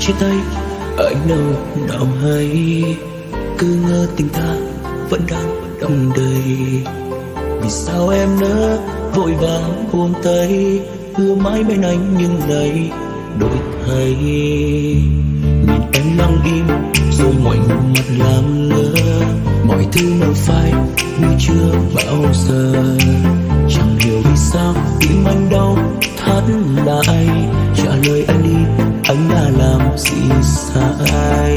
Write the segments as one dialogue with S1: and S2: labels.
S1: chia tay, anh đâu nào hay, cứ ngỡ tình ta vẫn đang đong đầy. Vì sao em nỡ vội vàng buông tay, hứa mãi bên anh nhưng này đổi thay. Nhìn em lặng im rồi ngoảnh mặt làm ngơ, mọi thứ mơ phai như chưa bao giờ. Chẳng hiểu vì sao tim anh đau thắt lại, trả lời anh đi, anh đã làm gì sai.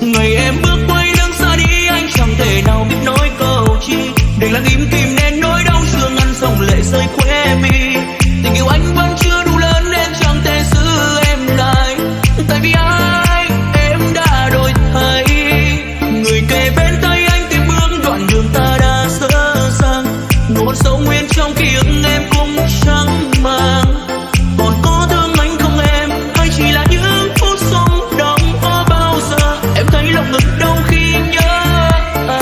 S1: Ngày em bước quay lưng xa đi, anh chẳng thể nào biết nói câu chi, đành lặng im kìm nén nỗi đau xương ngăn dòng lệ rơi khóe mi. Tình yêu anh vẫn chưa đủ lớn nên chẳng thể giữ em lại, tại vì anh em đã đổi thay. Người kề bên tay anh tìm bước đoạn đường ta đã dở dang, nỗi sâu nguyên trong ký ức em cũng chẳng mang. Còn có thương anh không em, hay chỉ là những phút sống động có bao giờ em thấy lòng ngực đau khi nhớ anh.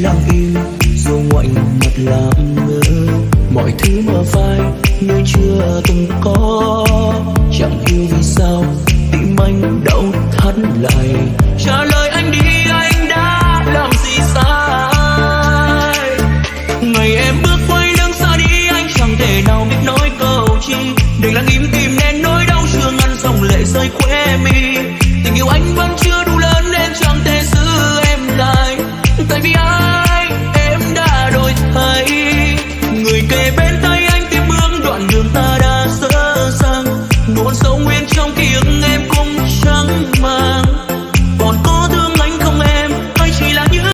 S1: Lặng im rồi ngoảnh mặt làm ngơ, mọi thứ mơ phai như chưa từng có. Chẳng hiểu vì sao tim anh đau thắt lại, trả lời anh đi, anh đã làm gì sai. Ngày em bước quay lưng xa đi, anh chẳng thể nào biết nói câu chi, đành lặng im kìm nén nỗi đau chưa ngăn dòng lệ rơi khóe mi. Tình yêu anh vẫn chưa đủ lớn nên chẳng thể giữ em lại, tại vì em đã đổi thay. Người kề bên tay anh tiếp bước đoạn đường ta đã dở dang, nỗi sâu